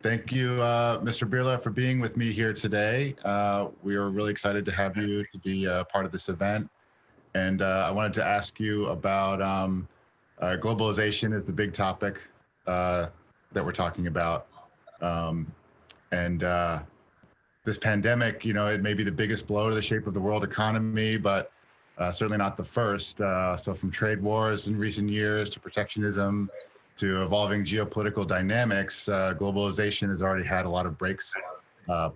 Thank you, Mr. Birla, for being with me here today. We are really excited to have you to be part of this event. And I wanted to ask you about globalization is the big topic that we're talking about. Um, and this pandemic, it may be the biggest blow to the shape of the world economy, but certainly not the first. So from trade wars in recent years to protectionism, to evolving geopolitical dynamics, globalization has already had a lot of brakes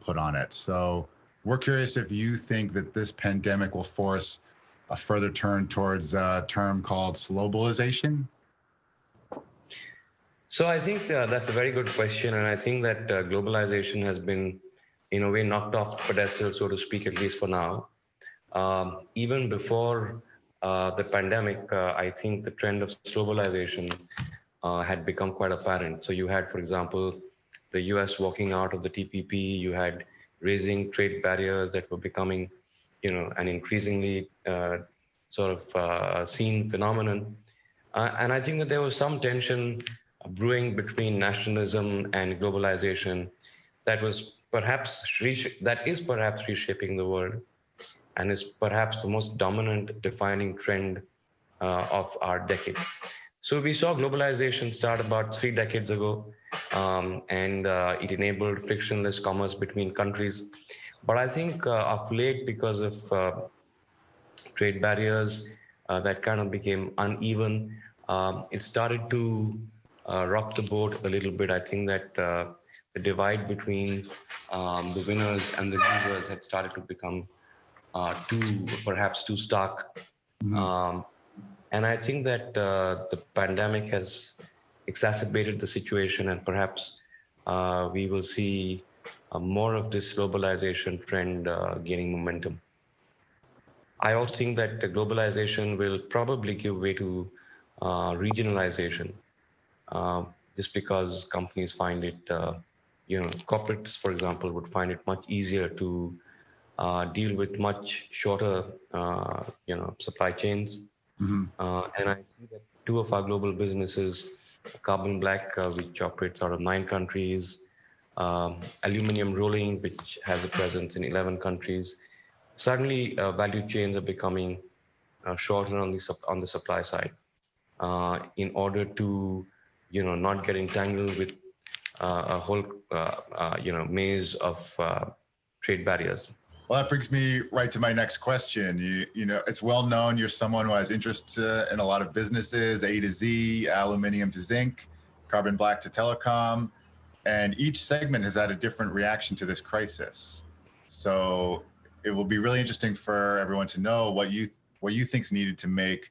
put on it. So we're curious if you think that this pandemic will force a further turn towards a term called slowbalization. So I think that's a very good question, and I think that globalization has been, in a way, knocked off the pedestal, so to speak, at least for now. Even before the pandemic, I think the trend of globalization had become quite apparent. So you had, for example, the US walking out of the TPP, you had raising trade barriers that were becoming, an increasingly sort of seen phenomenon. And I think that there was some tension brewing between nationalism and globalization that is perhaps reshaping the world and is perhaps the most dominant defining trend of our decade. So we saw globalization start about 3 decades ago, and it enabled frictionless commerce between countries. But I think of late, because of trade barriers that kind of became uneven, it started to rock the boat a little bit. I think that the divide between the winners and the losers had started to become perhaps too stark. Mm-hmm. And I think that the pandemic has exacerbated the situation, and perhaps we will see more of this globalization trend gaining momentum. I also think that the globalization will probably give way to regionalization, just because companies find it, corporates, for example, would find it much easier to deal with much shorter, supply chains. Mm-hmm. And I see that two of our global businesses, Carbon Black, which operates out of 9 countries, Aluminium Rolling, which has a presence in 11 countries, suddenly value chains are becoming shorter on the supply side, in order to, not get entangled with a whole, maze of trade barriers. Well, that brings me right to my next question. It's well known you're someone who has interest in a lot of businesses, A to Z, aluminum to zinc, carbon black to telecom, and each segment has had a different reaction to this crisis. So it will be really interesting for everyone to know what you think's needed to make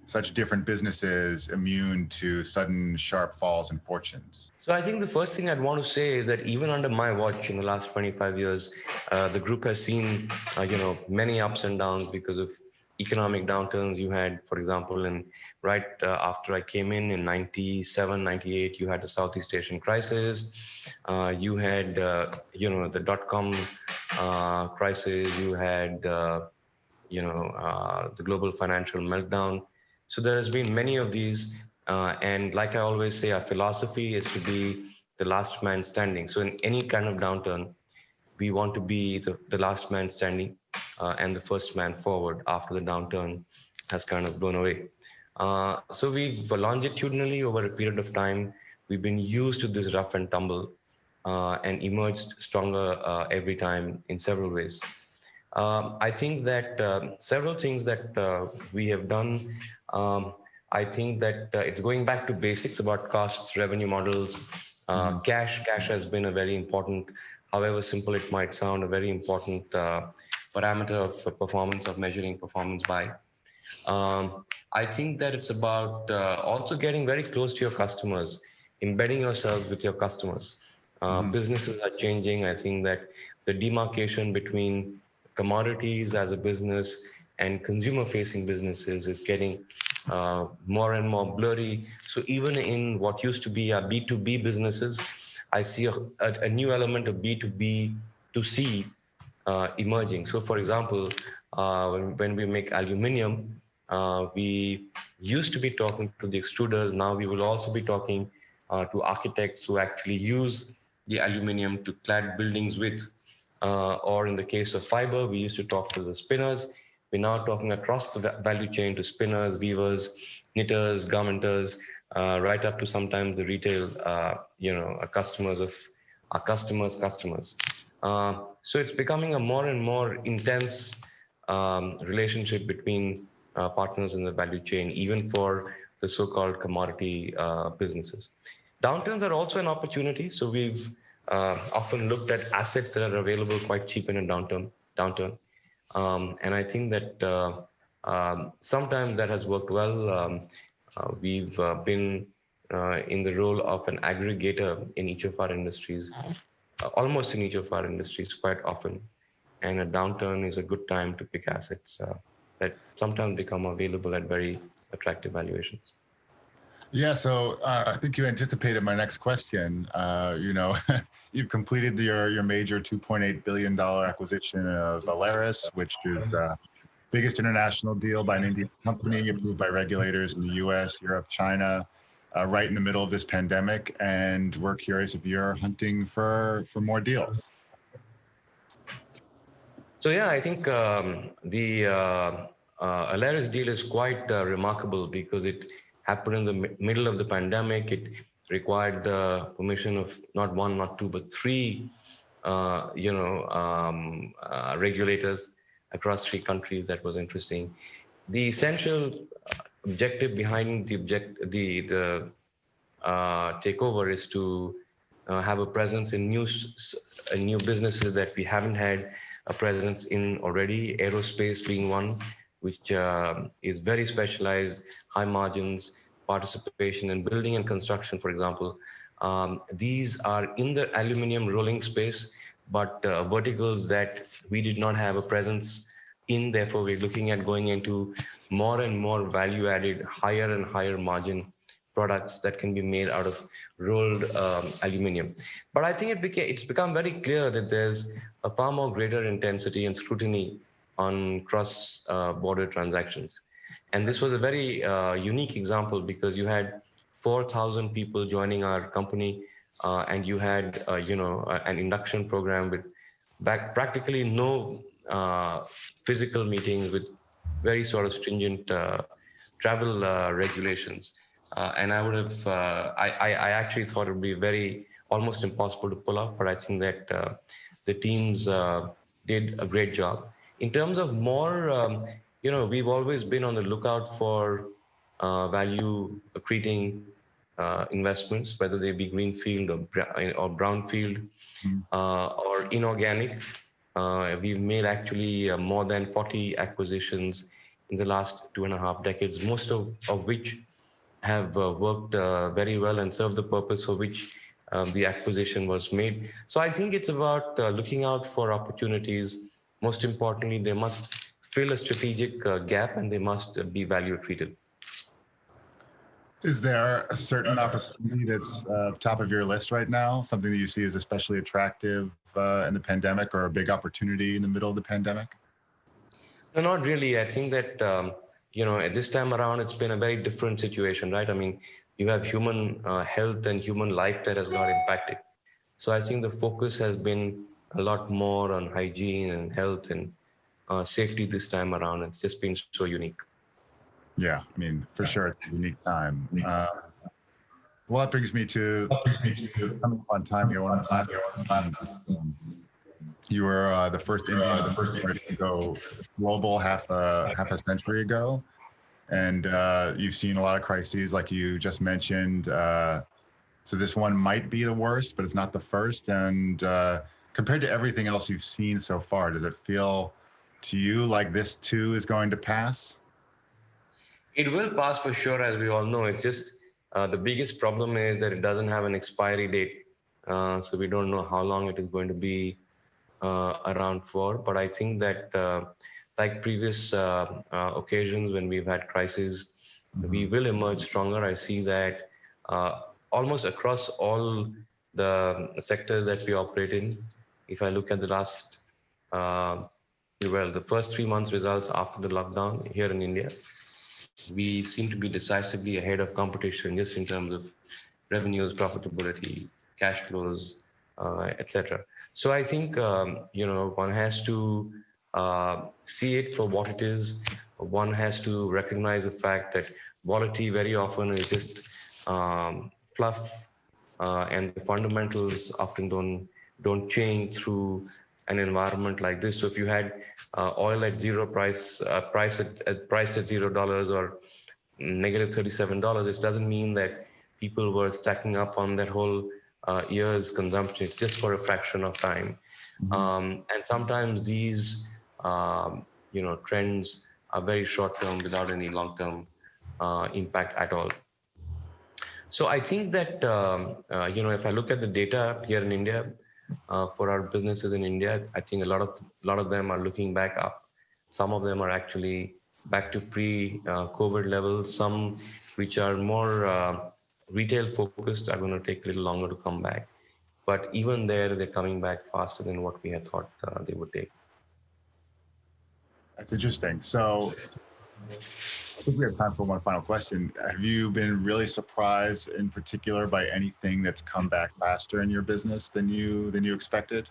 such different businesses immune to sudden sharp falls in fortunes. So I think the first thing I'd want to say is that even under my watch in the last 25 years, the group has seen, many ups and downs because of economic downturns. You had, for example, right after I came in 97, 98, you had the Southeast Asian crisis. You had, the dot-com crisis. You had, the global financial meltdown. So there has been many of these. And like I always say, our philosophy is to be the last man standing. So in any kind of downturn, we want to be the last man standing and the first man forward after the downturn has kind of blown away. So we've longitudinally, over a period of time, we've been used to this rough and tumble and emerged stronger every time in several ways. I think that several things that we have done. I think that it's going back to basics about costs, revenue models. Cash has been a very important, however simple it might sound, a very important parameter of performance, of measuring performance by. I think that it's about also getting very close to your customers, embedding yourself with your customers. Businesses are changing. I think that the demarcation between commodities as a business and consumer-facing businesses is getting more and more blurry. So even in what used to be our B2B businesses, I see a new element of B2B to C emerging. So for example, when we make aluminium, we used to be talking to the extruders. Now we will also be talking to architects who actually use the aluminium to clad buildings with, or in the case of fiber, we used to talk to the spinners. We're now talking across the value chain to spinners, weavers, knitters, garmenters, right up to sometimes the retail, customers of our customers. So it's becoming a more and more intense relationship between partners in the value chain, even for the so-called commodity businesses. Downturns are also an opportunity. So we've often looked at assets that are available quite cheap in a downturn. And I think that sometimes that has worked well. We've been in the role of an aggregator in each of our industries, almost in each of our industries quite often. And a downturn is a good time to pick assets that sometimes become available at very attractive valuations. Yeah, so I think you anticipated my next question. You've completed your major $2.8 billion acquisition of Valeris, which is biggest international deal by an Indian company approved by regulators in the U.S., Europe, China, right in the middle of this pandemic. And we're curious if you're hunting for more deals. So yeah, I think the Alaris deal is quite remarkable because it happened in the middle of the pandemic. It required the permission of not one, not two, but three, regulators across three countries. That was interesting. The essential objective behind the takeover is to have a presence in new businesses that we haven't had a presence in already. Aerospace being one, which is very specialized, high margins, participation in building and construction, for example. These are in the aluminum rolling space, but verticals that we did not have a presence in. Therefore, we're looking at going into more and more value-added, higher and higher margin products that can be made out of rolled aluminium. But I think it's become very clear that there's a far more greater intensity and scrutiny on cross-border transactions. And this was a very unique example because you had 4,000 people joining our company, and you had, an induction program with practically no physical meetings, with very sort of stringent travel regulations. And I would have, I actually thought it would be very almost impossible to pull off, but I think that the teams did a great job. In terms of more, we've always been on the lookout for value accreting investments, whether they be greenfield or brownfield or inorganic. We've made actually more than 40 acquisitions in the last 2.5 decades, most of which have worked very well and served the purpose for which the acquisition was made. So I think it's about looking out for opportunities. Most importantly, they must fill a strategic gap and they must be value accretive. Is there a certain opportunity that's top of your list right now, something that you see as especially attractive in the pandemic, or a big opportunity in the middle of the pandemic? No, not really. I think that, at this time around, it's been a very different situation, right? I mean, you have human health and human life that has got impacted. So I think the focus has been a lot more on hygiene and health and safety this time around. It's just been so unique. Yeah, I mean, for sure, it's a unique time. Well, that brings me to coming up on time here. One of the last questions. You were the first Indian to go global half a century ago, and you've seen a lot of crises, like you just mentioned. So this one might be the worst, but it's not the first. And compared to everything else you've seen so far, does it feel to you like this too is going to pass? It will pass for sure, as we all know. It's just the biggest problem is that it doesn't have an expiry date. So we don't know how long it is going to be around for. But I think that, like previous occasions when we've had crises, we will emerge stronger. I see that almost across all the sectors that we operate in. If I look at the last, the first 3 months results after the lockdown here in India, we seem to be decisively ahead of competition just in terms of revenues, profitability, cash flows, etc. So I think one has to see it for what it is. One has to recognize the fact that volatility very often is just fluff, and the fundamentals often don't change through an environment like this. So if you had oil at zero price, priced at $0 or negative $37, it doesn't mean that people were stacking up on that whole year's consumption just for a fraction of time. Mhm. And sometimes these trends are very short term without any long term impact at all. So I think that if I look at the data here in India for our businesses in India, I think a lot of them are looking back up. Some of them are actually back to pre-COVID levels. Some which are more retail focused are going to take a little longer to come back. But even there, they're coming back faster than what we had thought they would take. That's interesting. So I think we have time for one final question. Have you been really surprised in particular by anything that's come back faster in your business than you expected?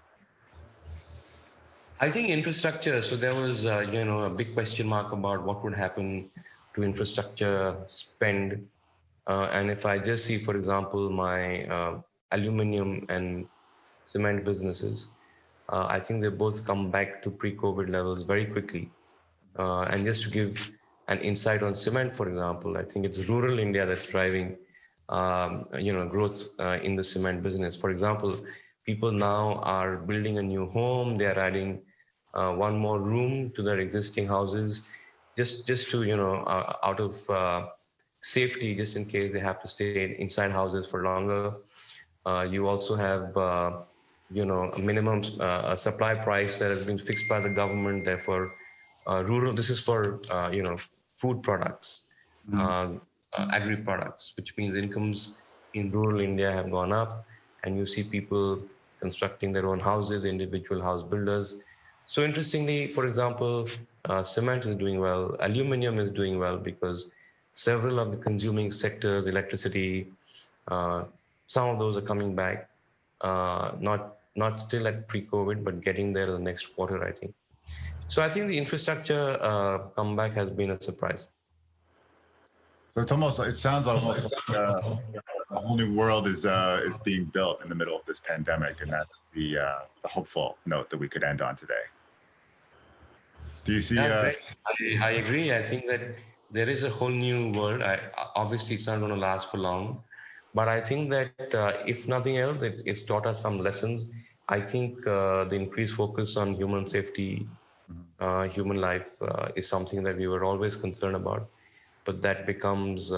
I think infrastructure. So there was, a big question mark about what would happen to infrastructure spend. And if I just see, for example, my aluminum and cement businesses, I think they both come back to pre-COVID levels very quickly. And just to give an insight on cement, for example, I think it's rural India that's driving, growth in the cement business. For example, people now are building a new home. They are adding one more room to their existing houses, just to out of safety, just in case they have to stay inside houses for longer. You also have a minimum supply price that has been fixed by the government. Therefore, rural. This is for food products, Mhm. uh, agri products, which means incomes in rural India have gone up, and you see people constructing their own houses, individual house builders. So interestingly, for example, cement is doing well, aluminium is doing well because several of the consuming sectors, electricity, uh, some of those are coming back, not still at pre-COVID, but getting there in the next quarter, I think. So I think the infrastructure comeback has been a surprise. So it sounds almost like a whole new world is being built in the middle of this pandemic, and that's the hopeful note that we could end on today. Do you see? Yeah, great. I agree. I think that there is a whole new world. Obviously, it's not going to last for long, but I think that if nothing else, it's taught us some lessons. I think the increased focus on human safety, Mhm. human life is something that we were always concerned about, but that becomes,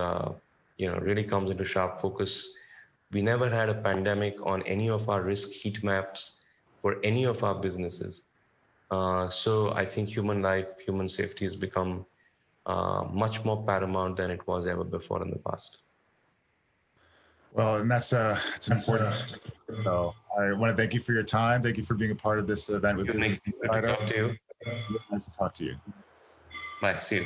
really comes into sharp focus. We never had a pandemic on any of our risk heat maps for any of our businesses. So I think human life, human safety has become much more paramount than it was ever before in the past. Well, and that's an important. So I want to thank you for your time. Thank you for being a part of this event with Thank you, Nick. Business Good to Insider. talk to you. Really nice to talk to you. Bye. See you.